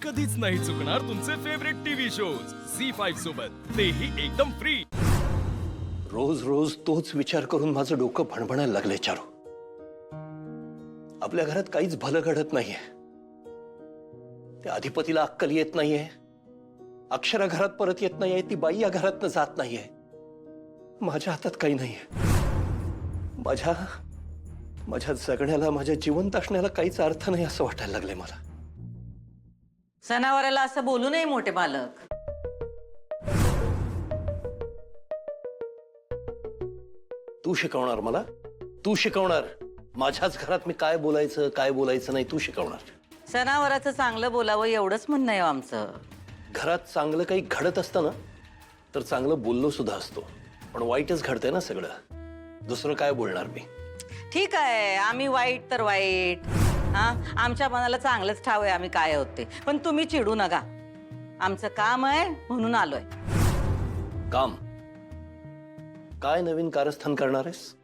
कधीच नाही चुकणार तुमचे फेवरेट टीव्ही शोज झी5 सोबत, तेही एकदम फ्री। रोज रोज तोच विचार करून माझं डोकं भणभणायला लागलंय चारू। आपल्या घरात काहीच भलं घडत नाहीये। त्या अधिपतीला अक्कल येत नाहीये, अक्षरा घरात परत येत नाहीये, ती बाई या घरातनं जात नाहीये। माझ्या हातात काही नाहीये। माझ्या जगण्याला, माझ्या जिवंत असण्याला काहीच अर्थ नाही असं वाटायला लागलंय मला। सणावाराला असं बोलू नये मोठे बालक। तू शिकवणार मला, तू शिकवणार माझ्याच घरात मी काय बोलायचं काय बोलायचं नाही, तू शिकवणार। सणावाराचं चांगलं बोलावं एवढंच म्हणणं आहे आमचं। घरात चांगलं काही घडत असतं ना तर चांगलं बोललो सुद्धा असतो, पण वाईटच घडतंय ना सगळं। दुसरं काय बोलणार मी? ठीक आहे, आम्ही वाईट तर वाईट, हा आमच्या मनाला चांगलंच ठाव आहे आम्ही काय होते, पण तुम्ही चिडू नका। आमचं काम आहे म्हणून आलोय। काम काय नवीन कारस्थान करणार आहेस?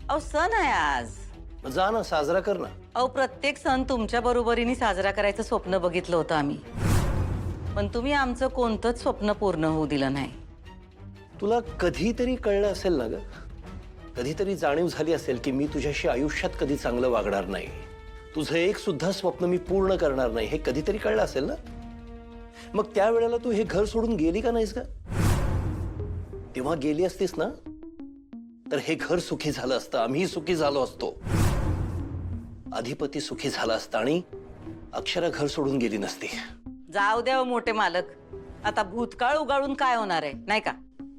अहो सण आहे आज, मग जा ना, साजरा कर ना। अहो प्रत्येक सण तुमच्या बरोबरीने साजरा करायचं स्वप्न बघितलं होतं आम्ही, पण तुम्ही आमचं कोणतंच स्वप्न पूर्ण होऊ दिलं नाही। तुला कधीतरी कळलं असेल ना ग, कधीतरी जाणीव झाली असेल की मी तुझ्याशी आयुष्यात कधी चांगलं वागणार नाही, तुझं एक सुद्धा स्वप्न मी पूर्ण करणार नाही, हे कधीतरी कळलं असेल ना। मग त्यावेळेला तू हे घर सोडून गेली का नाहीस का? तेव्हा गेली असतीस ना तर हे घर सुखी झालं असतं, आम्ही सुखी झालो असतो, अधिपती सुखी झाला असता आणि अक्षरा घर सोडून गेली नसती। जाऊ द्या मोठे मालक, आता भूतकाळ उगाळून काय होणार आहे नाही का?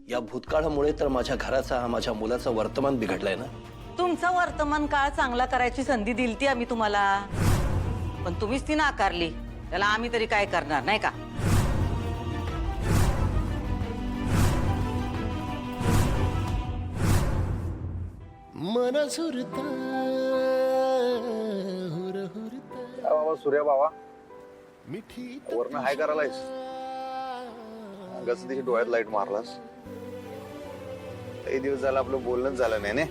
या भूतकाळामुळे तर माझ्या घराचा, माझ्या मुलाचं वर्तमान बिघडलंय ना। तुमचा वर्तमान काळ चांगला करायची संधी दिलती आम्ही तुम्हाला, पण तुम्हीच ती नाकारली, त्याला आम्ही तरी काय करणार नाही का? बाबा सूर्या बाबा वरनं हाय करायलायस, अंगाचं तिथे डोळ्यात लाईट मारलास। काही दिवस झाला आपलं बोलणंच झालं नाही ने।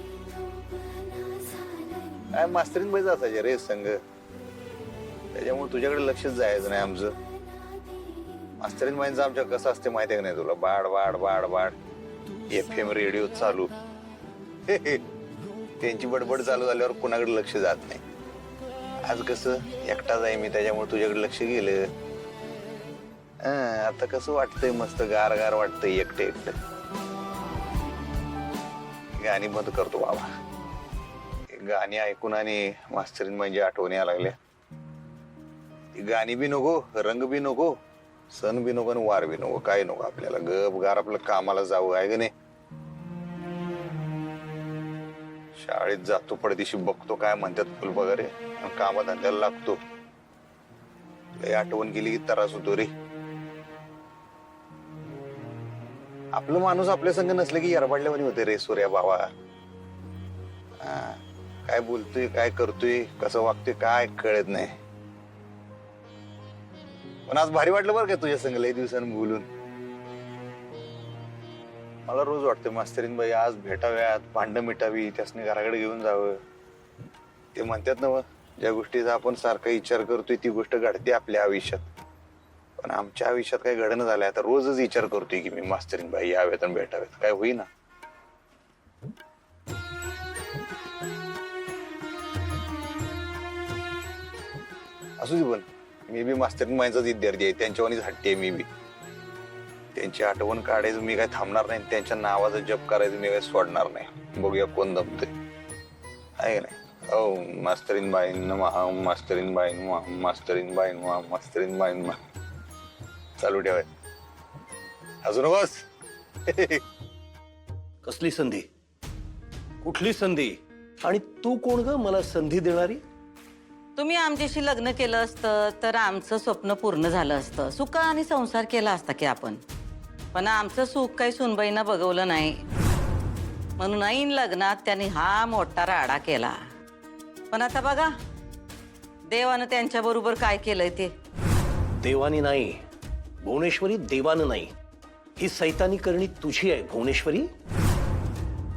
काय मास्तरीन बाईच असायचे रे संघ, त्याच्यामुळे तुझ्याकडे लक्षच जायचं नाही आमचं। मास्तरीन बाईंचं आमच्या कसं असते माहिती आहे का नाही तुला? बाड बाड बाड बाड, FM रेडिओ चालू, त्यांची बडबड चालू झाल्यावर कुणाकडे लक्ष जात नाही। आज कसं एकटाच आहे मी, त्याच्यामुळे तुझ्याकडे लक्ष गेलं। आता कसं वाटतंय, मस्त गार गार वाटतंय एकटं एकटं। गाणी बंद करतो बाबा, गाणी ऐकून आणि मास्तरीन म्हणजे आठवणी यायला लागल्या। गाणी बी नको, रंग बी नको, सण बी नको आणि वार बी नको, काय नको आपल्याला। गप गार आपलं कामाला जावं आहे का नाही? शाळेत जातो, पडदिशी बघतो काय म्हणतात फुल वगैरे, कामाधंद्याला लागतो। लय आठवण गेली की त्रास होतो रे। आपलं माणूस आपल्या संग नसलं की यरबाडल्यावानी होते रे सूर्या बाबा। काय बोलतोय, काय करतोय, कसं वागतोय काय कळत नाही। पण आज भारी वाटलं बरं का तुझ्या संग लय दिवसांनी बोलून। मला रोज वाटतं मास्तरीन बाई आज भेटाव्यात, भांडं मिटावी, त्यासनी घराकडे घेऊन जावं। ते म्हणतात ना, ज्या गोष्टीचा आपण सारखा विचार करतोय ती गोष्ट घडते आपल्या आयुष्यात, पण आमच्या आयुष्यात काही घडणं झालंय। आता रोजच विचार करतोय की मी मास्तरीन बाई याव्यात आणि भेटाव्यात, काय होईना। असू दे, पण मी बी मास्तरीन बाईंचाच विद्यार्थी आहे, त्यांच्यावानीच हट्टी आहे मी बी। त्यांची आठवण काढायचं मी काय थांबणार नाही, त्यांच्या नावाचा जप करायचं मी काय सोडणार नाही। बघूया कोण दमतंय, आहे नाही? ओ मास्तरीन बाईन महा, मास्तरीन बाईन महा, मास्तरीन बाईन महा, मास्तरीन बाईन महा, चालू ठेवाय। अजून बस। कसली संधी, कुठली संधी? आणि तू कोण ग मला संधी देणारी? तुम्ही आमच्याशी लग्न केलं असतं तर आमचं स्वप्न पूर्ण झालं असतं, सुख आणि संसार केला असता की आपण, पण आमचं सुख काही सुनबाईंना बघवलं नाही, म्हणून ऐन लग्नात त्यांनी हा मोठा राडा केला। पण आता बघा देवानं त्यांच्या बरोबर काय केलंय ते। देवानी नाही भुवनेश्वरी, देवानं नाही, ही सैतानी करणी तुझी आहे भुवनेश्वरी।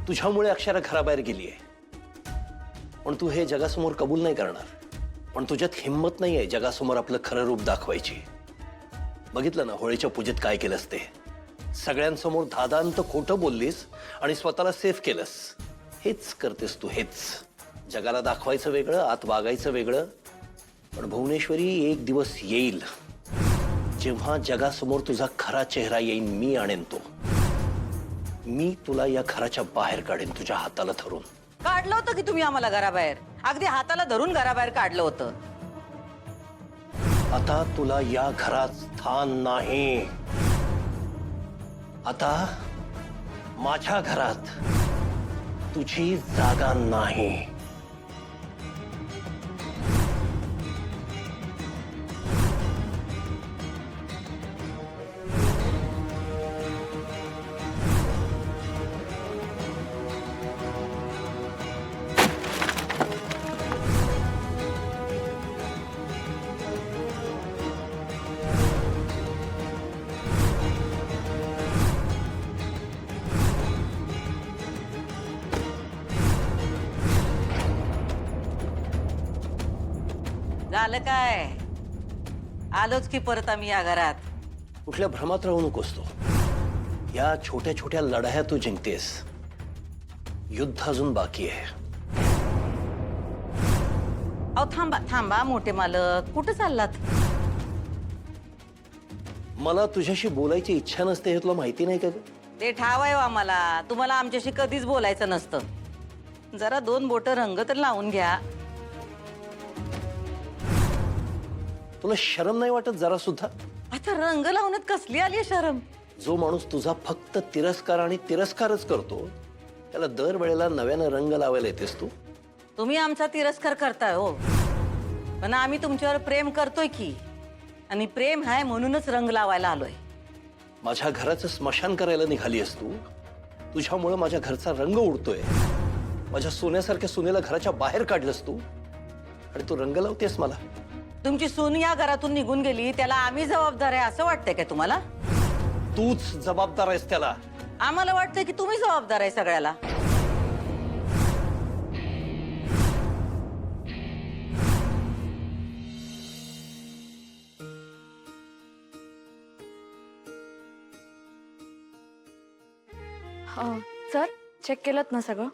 तुझ्यामुळे अक्षरा घराबाहेर गेली आहे, पण तू हे जगासमोर कबूल नाही करणार, पण तुझ्यात हिम्मत नाहीये जगासमोर आपलं खरं रूप दाखवायची। बघितलं ना होळीच्या पूजेत काय केलंस ते. सगळ्यांसमोर धादांत खोटं बोललीस आणि स्वतःला सेफ केलंस. हेच करतेस तू, हेच. जगाला दाखवायचं वेगळं, आत वागायचं वेगळं. पण भुवनेश्वरी, एक दिवस येईल जेव्हा जगासमोर तुझा खरा चेहरा येईन. मी आणेन तो. मी तुला या घराच्या बाहेर काढेन, तुझ्या हाताला धरून. काढलं होतं की तुम्ही आम्हाला घराबाहेर, अगदी हाताला धरून घराबाहेर काढलं होतं. आता तुला या घरात स्थान नाही. आता माझ्या घरात तुझी जागा नाही. झालं काय? आलोच की परत आम्ही या घरात. कुठल्या भ्रमात राहू नकोस तू. या छोट्या छोट्या लढाया तू जिंकतेस. युद्ध अजून बाकी आहे. अहो थांबा थांबा मोठे मालक, कुठं चाललात? मला तुझ्याशी बोलायची इच्छा नसते हे तुला माहिती नाही का ग? ते ठाव आहे आम्हाला. तुम्हाला आमच्याशी कधीच बोलायचं नसतं. जरा 2 बोटं रंग तर लावून घ्या. तुला शरम नाही वाटत जरा सुद्धा? आता रंग लावण्यात कसली आली शरम? जो माणूस तुझा फक्त तिरस्कार आणि तिरस्कारच करतो त्याला दरवेळेला नव्यानं रंग लावायला येतेस तू. तुम्ही आमचा तिरस्कार करताय हो, पण आम्ही तुमच्यावर प्रेम करतोय की. आणि प्रेम आहे म्हणूनच रंग लावायला आलोय. माझ्या घराचं स्मशान करायला निघाली आहेस तू. तुझ्यामुळे माझ्या घरचा रंग उडतोय. माझ्या सोन्यासारख्या सुनेला घराच्या बाहेर काढलंस तू आणि तू रंग लावतेस मला. तुमची सून या घरातून निघून गेली त्याला आम्ही जबाबदार आहे असं वाटतंय काय तुम्हाला? तूच जबाबदार आहेस त्याला. आम्हाला वाटतंय की तुम्ही जबाबदार आहे सगळ्याला. सर चेक केलं ना सगळं?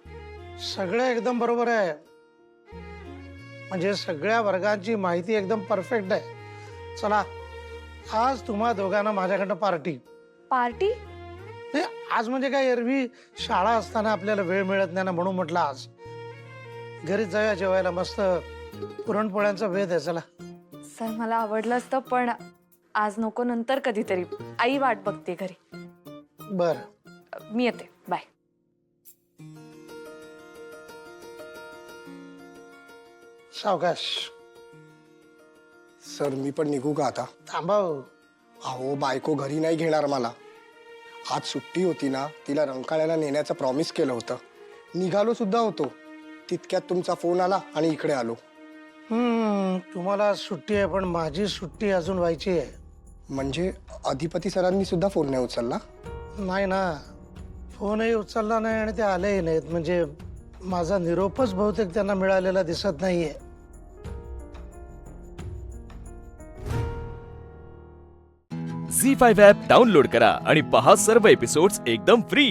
सगळं एकदम बरोबर आहे. म्हणजे सगळ्या वर्गांची माहिती एकदम परफेक्ट आहे. चला आज तुम्हा दोघांना माझ्याकडनं पार्टी. पार्टी? नाही, आज म्हणजे काय, एरवी शाळा असताना आपल्याला वेळ मिळत नाही ना, म्हणून म्हटलं आज घरी जाऊया जेवायला. मस्त पुरणपोळ्यांचा वेध आहे. चला. सर मला आवडलं असतं पण आज नको, नंतर कधीतरी. आई वाट बघते घरी. बर, मी येते. बाय. सावकाश. सर मी पण निघू का आता? थांबा हो. अहो बायको घरी नाही घेणार मला. आज सुट्टी होती ना, तिला रंकाळ्याला नेण्याचं प्रॉमिस केलं होतं. निघालो सुद्धा होतो. तितक्यात तुमचा फोन आला आणि इकडे आलो. तुम्हाला सुट्टी आहे पण माझी सुट्टी अजून व्हायची आहे. म्हणजे अधिपती सरांनी सुद्धा फोन नाही उचलला? नाही ना, फोनही उचलला नाही आणि ते आलेही नाहीत. म्हणजे माझा निरोपच बहुतेक त्यांना मिळालेला दिसत नाहीये. झी 5 ॲप डाउनलोड करा आणि पहा सर्व एपिसोड्स एकदम फ्री.